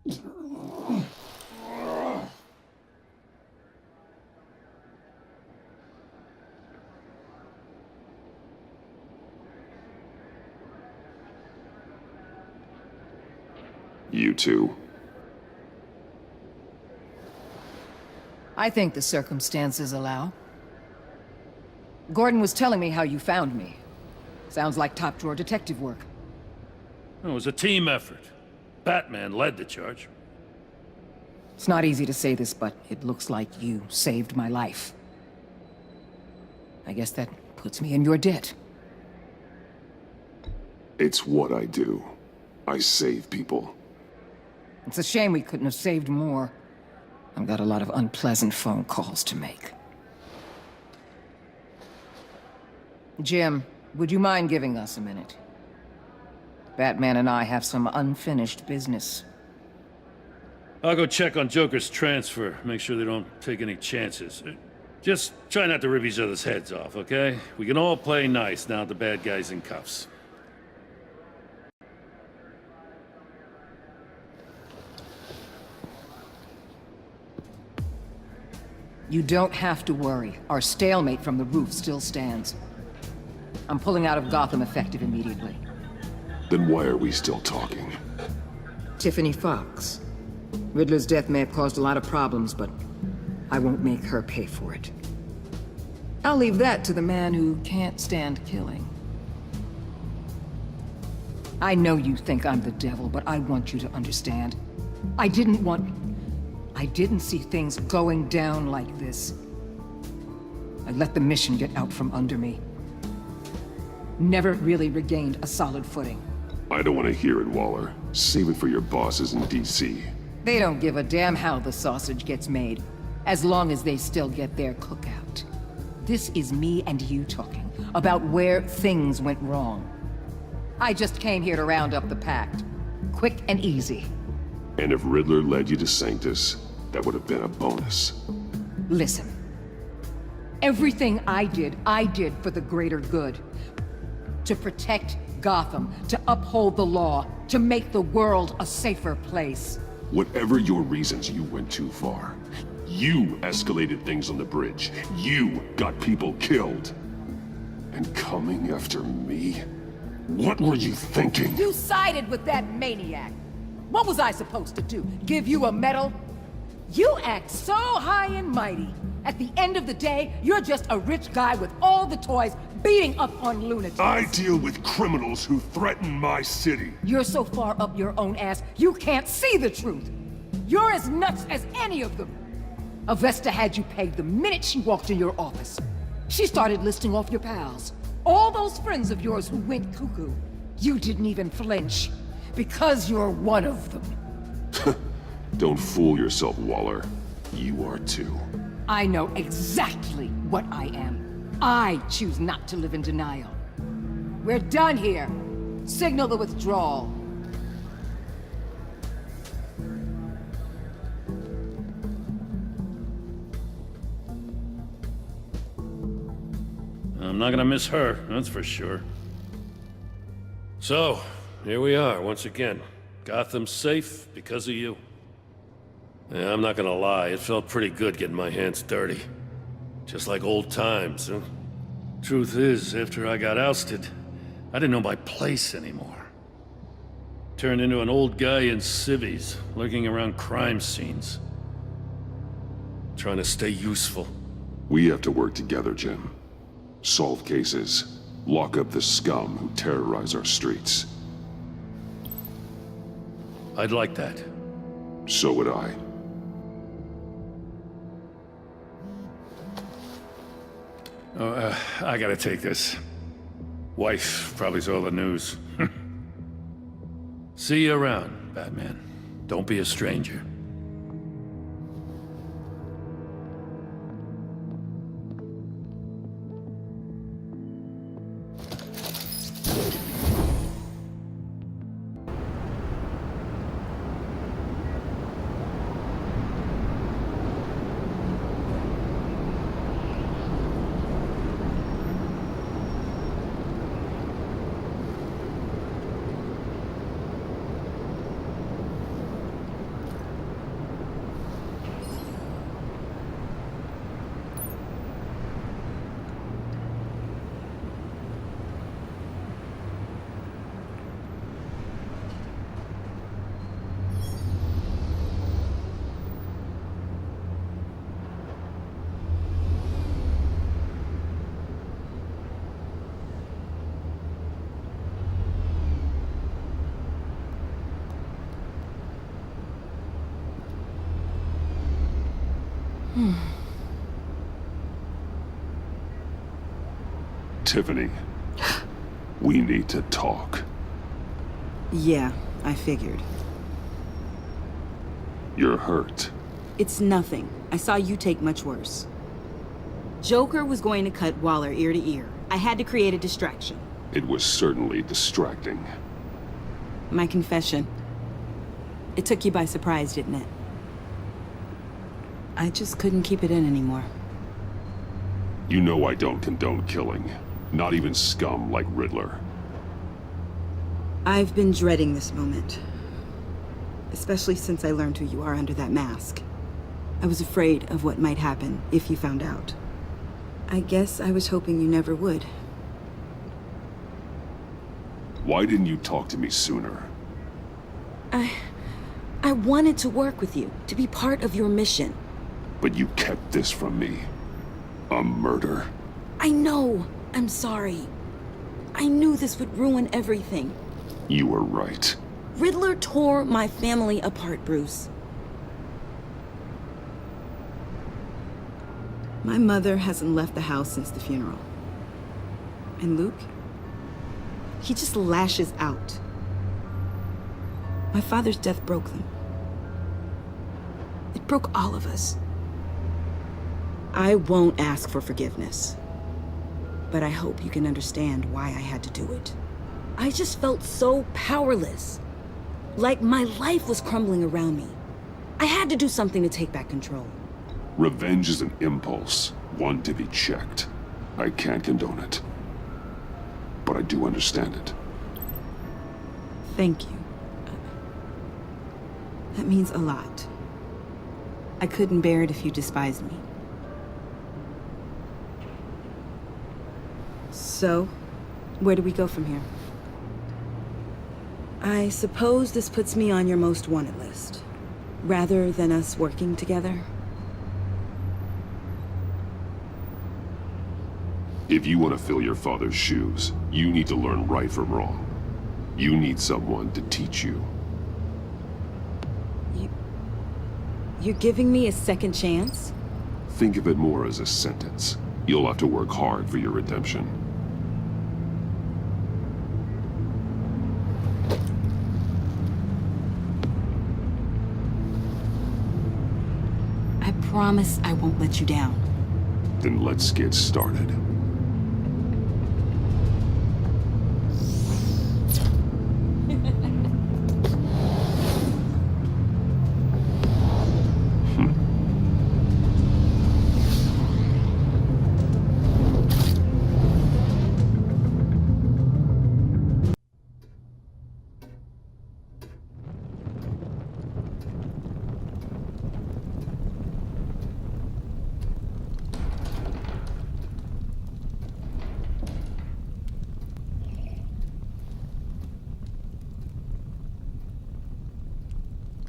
You two. I think the circumstances allow. Gordon was telling me how you found me. Sounds like top-drawer detective work. It was a team effort. Batman led the charge. It's not easy to say this, but it looks like you saved my life. I guess that puts me in your debt. It's what I do. I save people. It's a shame we couldn't have saved more. I've got a lot of unpleasant phone calls to make. Jim, would you mind giving us a minute? Batman and I have some unfinished business. I'll go check on Joker's transfer, make sure they don't take any chances. Just try not to rip each other's heads off, okay? We can all play nice now the bad guy's in cuffs. You don't have to worry. Our stalemate from the roof still stands. I'm pulling out of Gotham effective immediately. Then why are we still talking? Tiffany Fox. Riddler's death may have caused a lot of problems, but I won't make her pay for it. I'll leave that to the man who can't stand killing. I know you think I'm the devil, but I want you to understand. I didn't see things going down like this. I let the mission get out from under me. Never really regained a solid footing. I don't want to hear it, Waller. Save it for your bosses in D.C. They don't give a damn how the sausage gets made, as long as they still get their cookout. This is me and you talking about where things went wrong. I just came here to round up the pact. Quick and easy. And if Riddler led you to Sanctus, that would have been a bonus. Listen. Everything I did for the greater good. To protect Gotham, to uphold the law, to make the world a safer place. Whatever your reasons, you went too far. You escalated things on the bridge. You got people killed. And coming after me? What were you thinking? You sided with that maniac. What was I supposed to do? Give you a medal? You act so high and mighty. At the end of the day, you're just a rich guy with all the toys beating up on lunatics. I deal with criminals who threaten my city. You're so far up your own ass, you can't see the truth. You're as nuts as any of them. Avesta had you pegged the minute she walked in your office. She started listing off your pals. All those friends of yours who went cuckoo. You didn't even flinch. Because you're one of them. Don't fool yourself, Waller. You are too. I know exactly what I am. I choose not to live in denial. We're done here. Signal the withdrawal. I'm not gonna miss her, that's for sure. So, here we are, once again. Gotham's safe because of you. Yeah, I'm not gonna lie, it felt pretty good getting my hands dirty. Just like old times, huh? Truth is, after I got ousted, I didn't know my place anymore. Turned into an old guy in civvies, lurking around crime scenes. Trying to stay useful. We have to work together, Jim. Solve cases. Lock up the scum who terrorize our streets. I'd like that. So would I. I gotta take this. Wife probably saw the news. See you around, Batman. Don't be a stranger. Tiffany, we need to talk. Yeah, I figured. You're hurt. It's nothing. I saw you take much worse. Joker was going to cut Waller ear to ear. I had to create a distraction. It was certainly distracting. My confession. It took you by surprise, didn't it? I just couldn't keep it in anymore. You know I don't condone killing. Not even scum like Riddler. I've been dreading this moment. Especially since I learned who you are under that mask. I was afraid of what might happen if you found out. I guess I was hoping you never would. Why didn't you talk to me sooner? I wanted to work with you, to be part of your mission. But you kept this from me. A murder? I know. I'm sorry. I knew this would ruin everything. You were right. Riddler tore my family apart, Bruce. My mother hasn't left the house since the funeral. And Luke? He just lashes out. My father's death broke them. It broke all of us. I won't ask for forgiveness. But I hope you can understand why I had to do it. I just felt so powerless. Like my life was crumbling around me. I had to do something to take back control. Revenge is an impulse, one to be checked. I can't condone it. But I do understand it. Thank you. That means a lot. I couldn't bear it if you despised me. So, where do we go from here? I suppose this puts me on your most wanted list, rather than us working together. If you want to fill your father's shoes, you need to learn right from wrong. You need someone to teach you. You're giving me a second chance? Think of it more as a sentence. You'll have to work hard for your redemption. I promise I won't let you down. Then let's get started.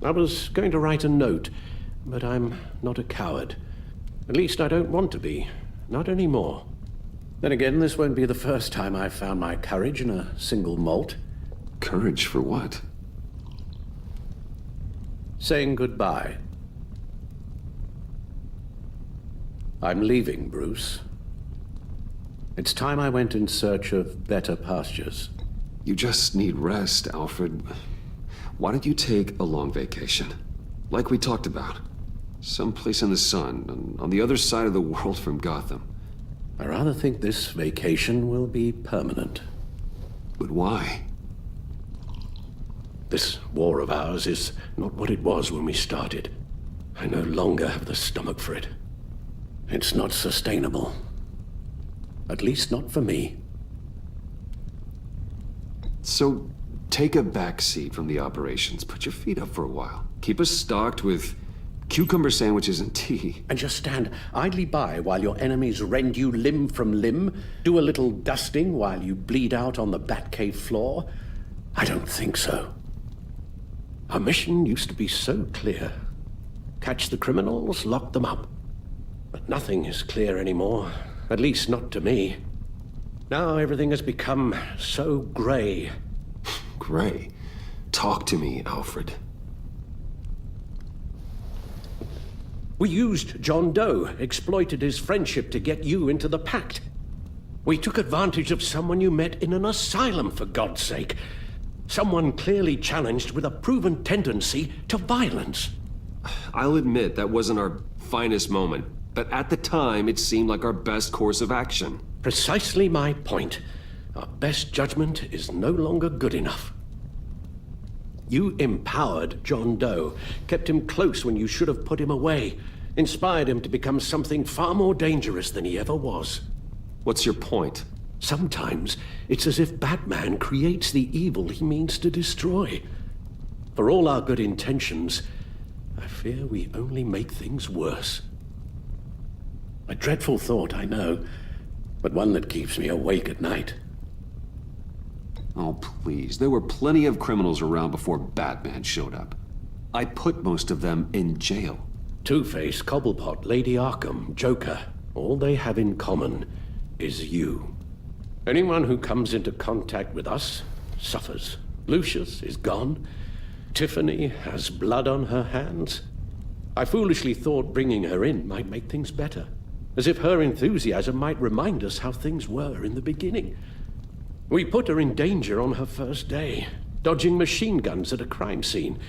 I was going to write a note, but I'm not a coward. At least I don't want to be. Not anymore. Then again, this won't be the first time I've found my courage in a single malt. Courage for what? Saying goodbye. I'm leaving, Bruce. It's time I went in search of better pastures. You just need rest, Alfred. Why don't you take a long vacation? Like we talked about. Someplace in the sun, on the other side of the world from Gotham. I rather think this vacation will be permanent. But why? This war of ours is not what it was when we started. I no longer have the stomach for it. It's not sustainable. At least not for me. So, take a back seat from the operations. Put your feet up for a while. Keep us stocked with cucumber sandwiches and tea. And just stand idly by while your enemies rend you limb from limb, do a little dusting while you bleed out on the Batcave floor? I don't think so. Our mission used to be so clear. Catch the criminals, lock them up. But nothing is clear anymore, at least not to me. Now everything has become so gray. Gray. Talk to me, Alfred. We used John Doe, exploited his friendship to get you into the pact. We took advantage of someone you met in an asylum, for God's sake. Someone clearly challenged with a proven tendency to violence. I'll admit that wasn't our finest moment, but at the time it seemed like our best course of action. Precisely my point. Our best judgment is no longer good enough. You empowered John Doe, kept him close when you should have put him away, inspired him to become something far more dangerous than he ever was. What's your point? Sometimes it's as if Batman creates the evil he means to destroy. For all our good intentions, I fear we only make things worse. A dreadful thought, I know, but one that keeps me awake at night. Oh, please. There were plenty of criminals around before Batman showed up. I put most of them in jail. Two-Face, Cobblepot, Lady Arkham, Joker, all they have in common is you. Anyone who comes into contact with us suffers. Lucius is gone. Tiffany has blood on her hands. I foolishly thought bringing her in might make things better, as if her enthusiasm might remind us how things were in the beginning. We put her in danger on her first day, dodging machine guns at a crime scene.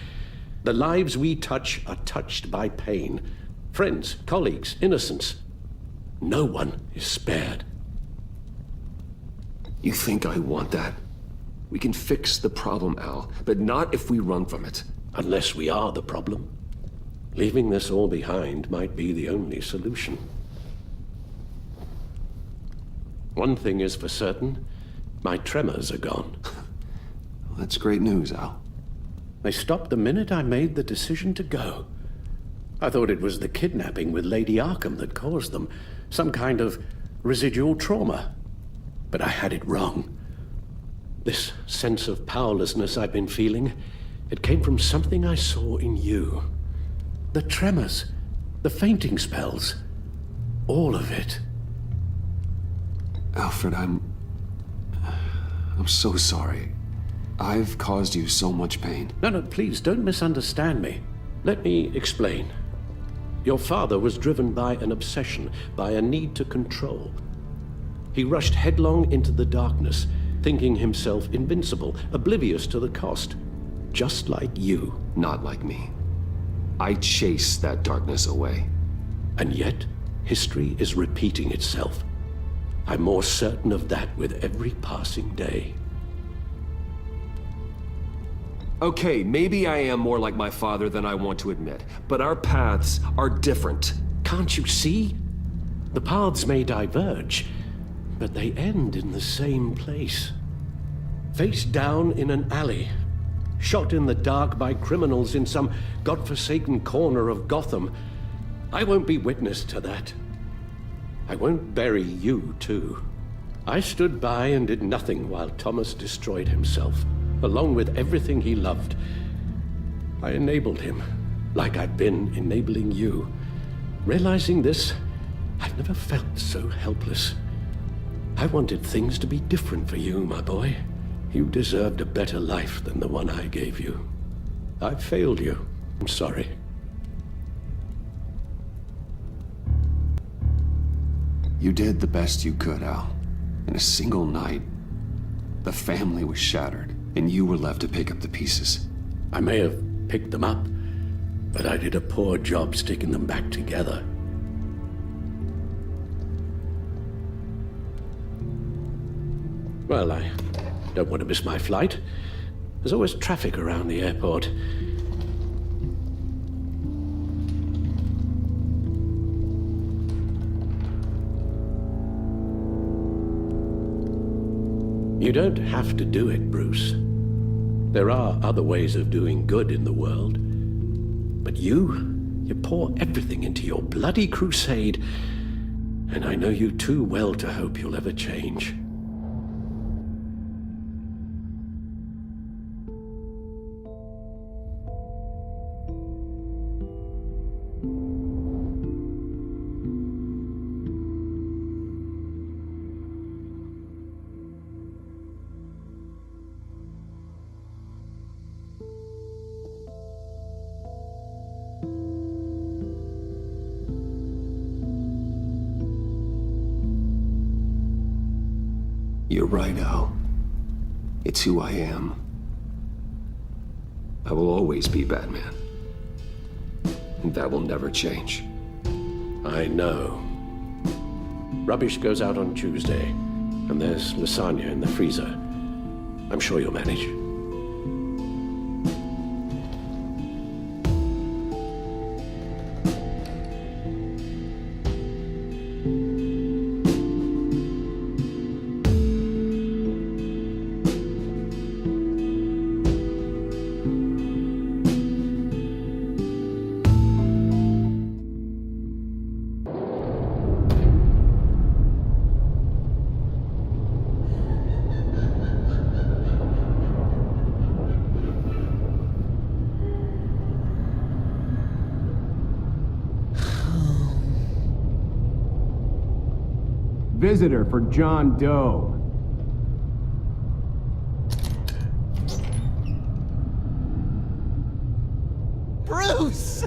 The lives we touch are touched by pain. Friends, colleagues, innocents. No one is spared. You think I want that? We can fix the problem, Al, but not if we run from it. Unless we are the problem. Leaving this all behind might be the only solution. One thing is for certain, my tremors are gone. Well, that's great news, Al. They stopped the minute I made the decision to go. I thought it was the kidnapping with Lady Arkham that caused them, some kind of residual trauma. But I had it wrong. This sense of powerlessness I've been feeling, it came from something I saw in you. The tremors, the fainting spells, all of it. Alfred, I'm so sorry. I've caused you so much pain. No, please don't misunderstand me. Let me explain. Your father was driven by an obsession, by a need to control. He rushed headlong into the darkness, thinking himself invincible, oblivious to the cost. Just like you. Not like me. I chased that darkness away. And yet, history is repeating itself. I'm more certain of that with every passing day. Okay, maybe I am more like my father than I want to admit, but our paths are different. Can't you see? The paths may diverge, but they end in the same place. Face down in an alley, shot in the dark by criminals in some godforsaken corner of Gotham. I won't be witness to that. I won't bury you, too. I stood by and did nothing while Thomas destroyed himself, along with everything he loved. I enabled him, like I've been enabling you. Realizing this, I've never felt so helpless. I wanted things to be different for you, my boy. You deserved a better life than the one I gave you. I failed you. I'm sorry. You did the best you could, Al. In a single night, the family was shattered, and you were left to pick up the pieces. I may have picked them up, but I did a poor job sticking them back together. Well, I don't want to miss my flight. There's always traffic around the airport. You don't have to do it, Bruce. There are other ways of doing good in the world. But you pour everything into your bloody crusade, and I know you too well to hope you'll ever change. You're right, Al. It's who I am. I will always be Batman. And that will never change. I know. Rubbish goes out on Tuesday, and there's lasagna in the freezer. I'm sure you'll manage. Visitor for John Doe. Bruce!